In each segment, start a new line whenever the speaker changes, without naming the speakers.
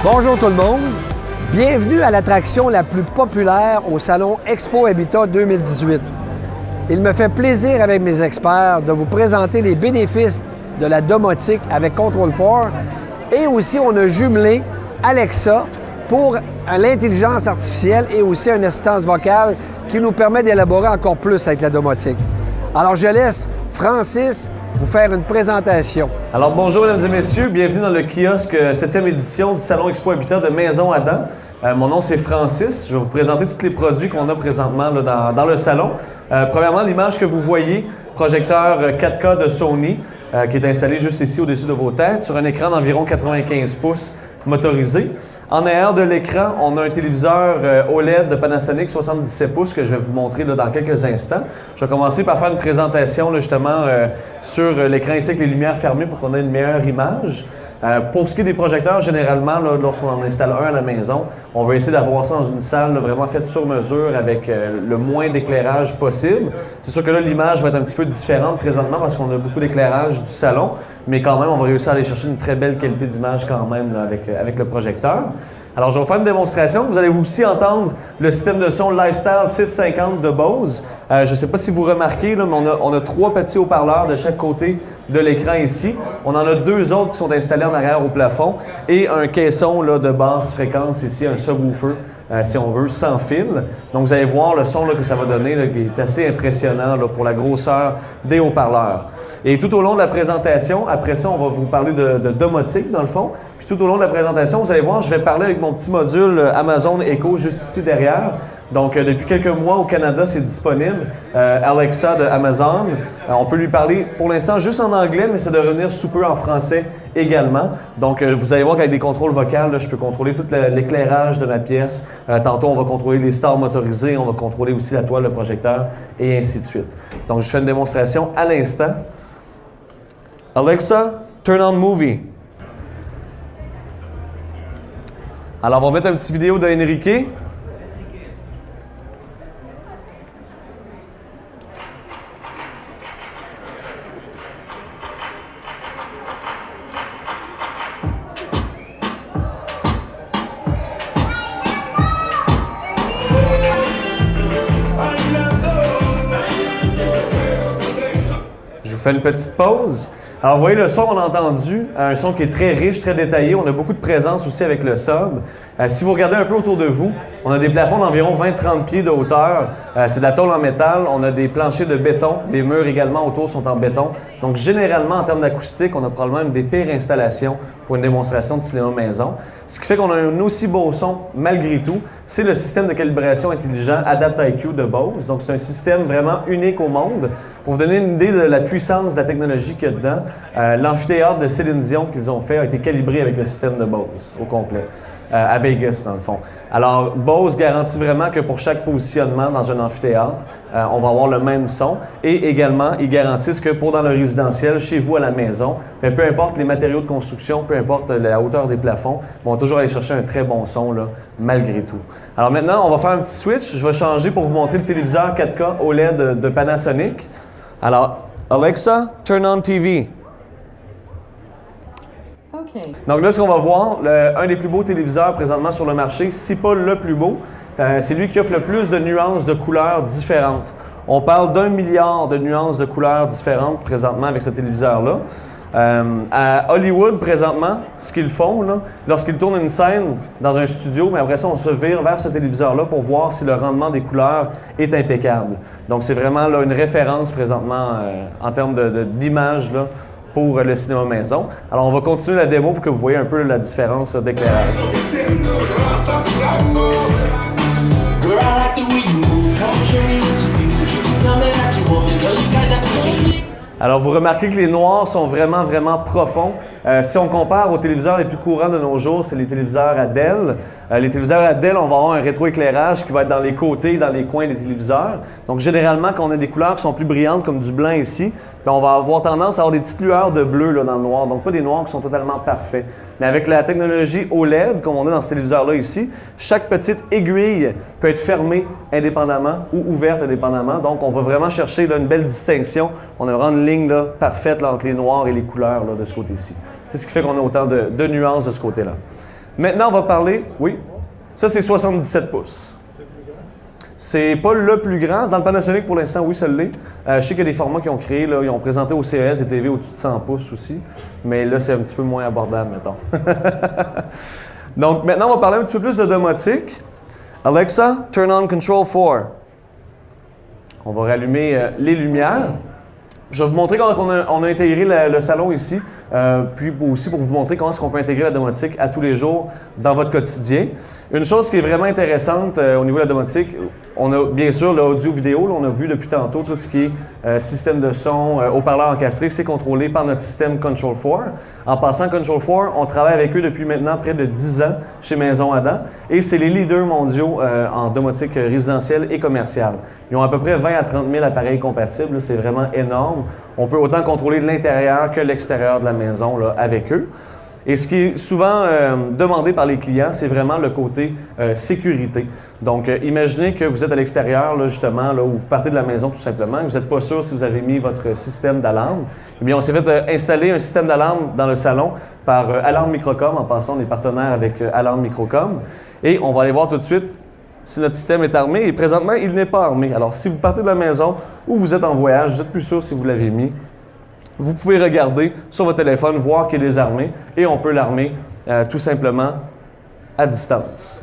Bonjour tout le monde. Bienvenue à l'attraction la plus populaire au Salon Expo Habitat 2018. Il me fait plaisir avec mes experts de vous présenter les bénéfices de la domotique avec Control4 et aussi on a jumelé Alexa pour l'intelligence artificielle et aussi une assistance vocale qui nous permet d'élaborer encore plus avec la domotique. Alors je laisse Francis vous faire une présentation.
Alors bonjour mesdames et messieurs, bienvenue dans le kiosque 7e édition du Salon Expo Habitat de Maison Adam. Mon nom c'est Francis, je vais vous présenter tous les produits qu'on a présentement là, dans le salon. Premièrement, l'image que vous voyez, projecteur 4K de Sony qui est installé juste ici au-dessus de vos têtes sur un écran d'environ 95 pouces motorisé. En arrière de l'écran, on a un téléviseur OLED de Panasonic 77 pouces que je vais vous montrer là, dans quelques instants. Je vais commencer par faire une présentation là, justement sur l'écran ici avec les lumières fermées pour qu'on ait une meilleure image. Pour ce qui est des projecteurs, généralement, lorsqu'on en installe un à la maison, on va essayer d'avoir ça dans une salle là, vraiment faite sur mesure avec le moins d'éclairage possible. C'est sûr que là, l'image va être un petit peu différente présentement parce qu'on a beaucoup d'éclairage du salon, mais quand même, on va réussir à aller chercher une très belle qualité d'image quand même là, avec le projecteur. Alors, je vais vous faire une démonstration. Vous allez aussi entendre le système de son Lifestyle 650 de Bose. Je ne sais pas si vous remarquez, là, mais on a 3 petits haut-parleurs de chaque côté de l'écran ici. On en a 2 autres qui sont installés en arrière au plafond et un caisson là, de basse fréquence ici, un subwoofer. Si on veut, sans fil. Donc, vous allez voir le son là, que ça va donner, là, qui est assez impressionnant là, pour la grosseur des haut-parleurs. Et tout au long de la présentation, après ça, on va vous parler de domotique, dans le fond. Puis tout au long de la présentation, vous allez voir, je vais parler avec mon petit module Amazon Echo juste ici derrière. Donc, depuis quelques mois au Canada, c'est disponible. Alexa de Amazon. On peut lui parler pour l'instant juste en anglais, mais ça doit revenir sous peu en français également. Donc, vous allez voir qu'avec des contrôles vocaux, là, je peux contrôler tout l'éclairage de ma pièce. Tantôt, on va contrôler les stars motorisées, on va contrôler aussi la toile, le projecteur, et ainsi de suite. Donc, je fais une démonstration à l'instant. Alexa, turn on movie. Alors, on va mettre une petite vidéo d'Enrique. Je vous fais une petite pause. Alors, vous voyez le son qu'on a entendu, un son qui est très riche, très détaillé. On a beaucoup de présence aussi avec le sub. Si vous regardez un peu autour de vous, on a des plafonds d'environ 20-30 pieds de hauteur. C'est de la tôle en métal. On a des planchers de béton. Les murs également autour sont en béton. Donc, généralement, en termes d'acoustique, on a probablement une des pires installations pour une démonstration de cinéma maison. Ce qui fait qu'on a un aussi beau son, malgré tout, c'est le système de calibration intelligent AdaptIQ de Bose. Donc, c'est un système vraiment unique au monde. Pour vous donner une idée de la puissance de la technologie qu'il y a dedans, l'amphithéâtre de Céline Dion qu'ils ont fait a été calibré avec le système de Bose au complet. À Vegas, dans le fond. Alors, Bose garantit vraiment que pour chaque positionnement dans un amphithéâtre, on va avoir le même son. Et également, ils garantissent que pour dans le résidentiel, chez vous à la maison, peu importe les matériaux de construction, peu importe la hauteur des plafonds, on va toujours aller chercher un très bon son, là, malgré tout. Alors maintenant, on va faire un petit switch. Je vais changer pour vous montrer le téléviseur 4K OLED de Panasonic. Alors, Alexa, turn on TV. Donc là, ce qu'on va voir, un des plus beaux téléviseurs présentement sur le marché, si pas le plus beau, c'est lui qui offre le plus de nuances de couleurs différentes. On parle d'1 milliard de nuances de couleurs différentes présentement avec ce téléviseur-là. À Hollywood, présentement, ce qu'ils font, lorsqu'ils tournent une scène dans un studio, mais après ça, on se vire vers ce téléviseur-là pour voir si le rendement des couleurs est impeccable. Donc, c'est vraiment là, une référence présentement en termes d'image pour le cinéma maison. Alors, on va continuer la démo pour que vous voyez un peu la différence d'éclairage. Alors, vous remarquez que les noirs sont vraiment, vraiment profonds. Si on compare aux téléviseurs les plus courants de nos jours, c'est les téléviseurs à DEL. Les téléviseurs à DEL, on va avoir un rétroéclairage qui va être dans les côtés, dans les coins des téléviseurs. Donc, généralement, quand on a des couleurs qui sont plus brillantes, comme du blanc ici, bien, on va avoir tendance à avoir des petites lueurs de bleu là, dans le noir. Donc, pas des noirs qui sont totalement parfaits. Mais avec la technologie OLED, comme on a dans ce téléviseur-là ici, chaque petite aiguille peut être fermée indépendamment ou ouverte indépendamment. Donc, on va vraiment chercher là, une belle distinction. On a vraiment une ligne là, parfaite là, entre les noirs et les couleurs là, de ce côté-ci. C'est ce qui fait qu'on a autant de nuances de ce côté-là. Maintenant, on va parler... Oui? Ça, c'est 77 pouces. C'est pas le plus grand. Dans le Panasonic, pour l'instant, oui, ça l'est. Je sais qu'il y a des formats qu'ils ont créés, là, ils ont présenté au CES des TV au-dessus de 100 pouces aussi. Mais là, c'est un petit peu moins abordable, mettons. Donc, maintenant, on va parler un petit peu plus de domotique. Alexa, turn on control 4. On va rallumer les lumières. Je vais vous montrer comment on a intégré le salon ici, puis aussi pour vous montrer comment est-ce qu'on peut intégrer la domotique à tous les jours dans votre quotidien. Une chose qui est vraiment intéressante au niveau de la domotique, on a bien sûr l'audio-vidéo, on a vu depuis tantôt tout ce qui est système de son, haut-parleur encastré, c'est contrôlé par notre système Control4. En passant, Control4, on travaille avec eux depuis maintenant près de 10 ans chez Maison Adam et c'est les leaders mondiaux en domotique résidentielle et commerciale. Ils ont à peu près 20 à 30 000 appareils compatibles, c'est vraiment énorme. On peut autant contrôler l'intérieur que l'extérieur de la maison là, avec eux. Et ce qui est souvent demandé par les clients, c'est vraiment le côté sécurité. Donc, imaginez que vous êtes à l'extérieur, là, justement, là, où vous partez de la maison tout simplement, vous n'êtes pas sûr si vous avez mis votre système d'alarme. Eh bien, on s'est fait installer un système d'alarme dans le salon par Alarme Microcom. En passant, on est partenaire avec Alarme Microcom. Et on va aller voir tout de suite si notre système est armé. Et présentement, il n'est pas armé. Alors, si vous partez de la maison ou vous êtes en voyage, vous n'êtes plus sûr si vous l'avez mis, vous pouvez regarder sur votre téléphone, voir qu'il est désarmé et on peut l'armer tout simplement à distance.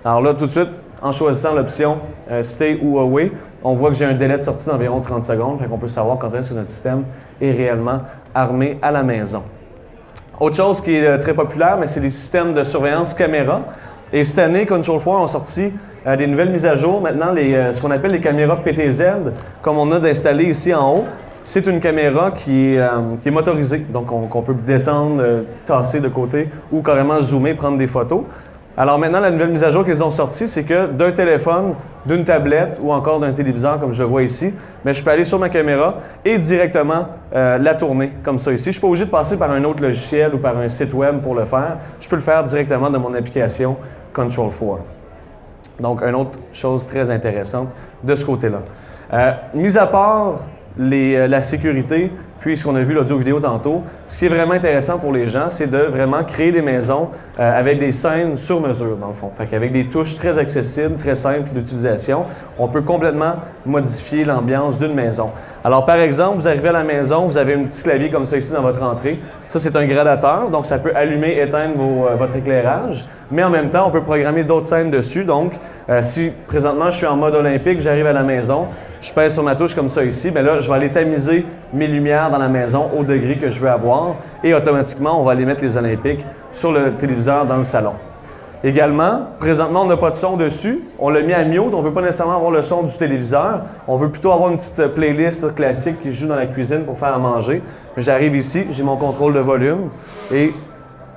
Alors là, tout de suite, en choisissant l'option Stay ou Away, on voit que j'ai un délai de sortie d'environ 30 secondes, fait qu'on peut savoir quand est-ce que notre système est réellement armé à la maison. Autre chose qui est très populaire, mais c'est les systèmes de surveillance caméra. Et cette année, Control4 ont sorti des nouvelles mises à jour. Maintenant, ce qu'on appelle les caméras PTZ, comme on a d'installer ici en haut. C'est une caméra qui est motorisée, donc qu'on peut descendre, tasser de côté ou carrément zoomer, prendre des photos. Alors maintenant, la nouvelle mise à jour qu'ils ont sortie, c'est que d'un téléphone, d'une tablette ou encore d'un téléviseur, comme je le vois ici, mais je peux aller sur ma caméra et directement la tourner comme ça ici. Je ne suis pas obligé de passer par un autre logiciel ou par un site web pour le faire. Je peux le faire directement de mon application Control4. Donc, une autre chose très intéressante de ce côté-là. Mis à part la sécurité, puis ce qu'on a vu l'audio-vidéo tantôt, ce qui est vraiment intéressant pour les gens, c'est de vraiment créer des maisons avec des scènes sur mesure, dans le fond. Fait qu'avec des touches très accessibles, très simples d'utilisation, on peut complètement modifier l'ambiance d'une maison. Alors, par exemple, vous arrivez à la maison, vous avez un petit clavier comme ça ici dans votre entrée. Ça, c'est un gradateur, donc ça peut allumer, éteindre votre éclairage, mais en même temps, on peut programmer d'autres scènes dessus. Donc, si présentement, je suis en mode olympique, j'arrive à la maison, je pèse sur ma touche comme ça ici, bien là, je vais aller tamiser mes lumières dans la maison au degré que je veux avoir et automatiquement, on va aller mettre les olympiques sur le téléviseur dans le salon. Également, présentement, on n'a pas de son dessus. On l'a mis à mute. On ne veut pas nécessairement avoir le son du téléviseur. On veut plutôt avoir une petite playlist là, classique qui joue dans la cuisine pour faire à manger. J'arrive ici, j'ai mon contrôle de volume et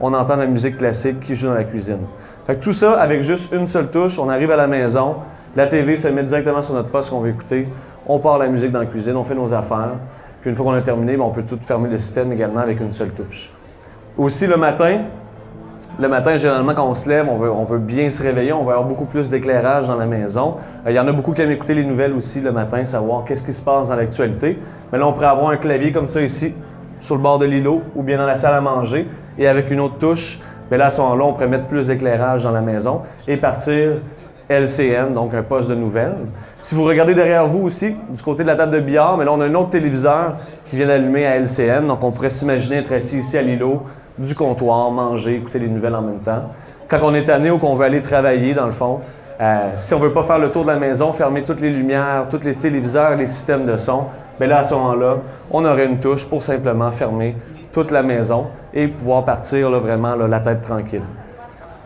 on entend la musique classique qui joue dans la cuisine. Fait que tout ça, avec juste une seule touche, on arrive à la maison, la TV se met directement sur notre poste qu'on veut écouter, on part la musique dans la cuisine, on fait nos affaires. Puis une fois qu'on a terminé, on peut tout fermer le système également avec une seule touche. Aussi le matin, généralement, quand on se lève, on veut bien se réveiller, on va avoir beaucoup plus d'éclairage dans la maison. Il y en a beaucoup qui aiment écouter les nouvelles aussi le matin, savoir qu'est-ce qui se passe dans l'actualité. Mais là, on pourrait avoir un clavier comme ça ici, sur le bord de l'îlot ou bien dans la salle à manger. Et avec une autre touche, bien là, à ce moment-là, on pourrait mettre plus d'éclairage dans la maison et partir LCN, donc un poste de nouvelles. Si vous regardez derrière vous aussi, du côté de la table de billard, mais là, on a un autre téléviseur qui vient d'allumer à LCN. Donc, on pourrait s'imaginer être assis ici à l'îlot, du comptoir, manger, écouter les nouvelles en même temps. Quand on est tanné ou qu'on veut aller travailler, dans le fond, si on ne veut pas faire le tour de la maison, fermer toutes les lumières, tous les téléviseurs, les systèmes de son, bien là, à ce moment-là, on aurait une touche pour simplement fermer toute la maison et pouvoir partir là, vraiment là, la tête tranquille.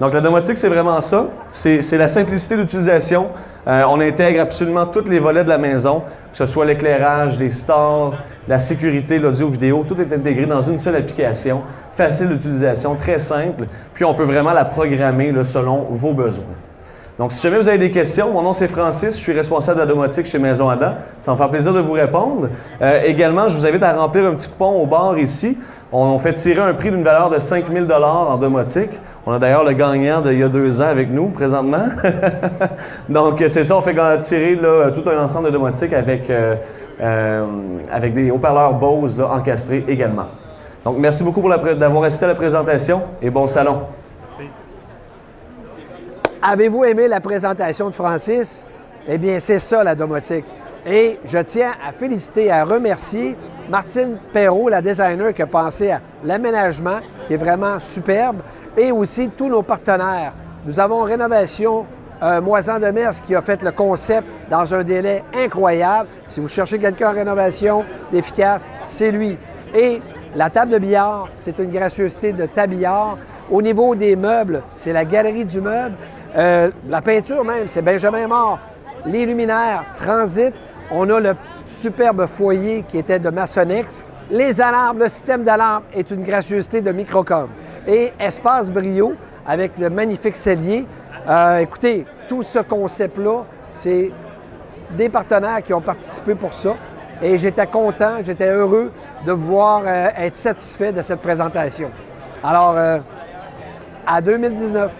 Donc, la domotique, c'est vraiment ça. C'est la simplicité d'utilisation. On intègre absolument tous les volets de la maison, que ce soit l'éclairage, les stores, la sécurité, l'audio-vidéo, tout est intégré dans une seule application, facile d'utilisation, très simple, puis on peut vraiment la programmer là, selon vos besoins. Donc, si jamais vous avez des questions, mon nom c'est Francis, je suis responsable de la domotique chez Maison Adam. Ça va me faire plaisir de vous répondre. Également, je vous invite à remplir un petit coupon au bar ici. On fait tirer un prix d'une valeur de 5 000 $ en domotique. On a d'ailleurs le gagnant d'il y a 2 ans avec nous présentement. Donc, c'est ça, on fait tirer là, tout un ensemble de domotique avec des haut-parleurs Bose là, encastrés également. Donc, merci beaucoup d'avoir assisté à la présentation et bon salon. Merci.
Avez-vous aimé la présentation de Francis? Eh bien, c'est ça la domotique. Et je tiens à féliciter et à remercier Martine Perrault, la designer, qui a pensé à l'aménagement, qui est vraiment superbe, et aussi tous nos partenaires. Nous avons Rénovation Moisans de Mers qui a fait le concept dans un délai incroyable. Si vous cherchez quelqu'un en rénovation efficace, c'est lui. Et la table de billard, c'est une gracieuseté de Tabillard. Au niveau des meubles, c'est la Galerie du Meuble. La peinture même, c'est Benjamin Mort. Les luminaires, Transit. On a le superbe foyer qui était de Maçonnex. Les alarmes, le système d'alarme est une gracieuseté de Microcom. Et Espace Brio, avec le magnifique cellier. Écoutez, tout ce concept-là, c'est des partenaires qui ont participé pour ça. Et j'étais content, j'étais heureux de voir être satisfait de cette présentation. Alors, à 2019.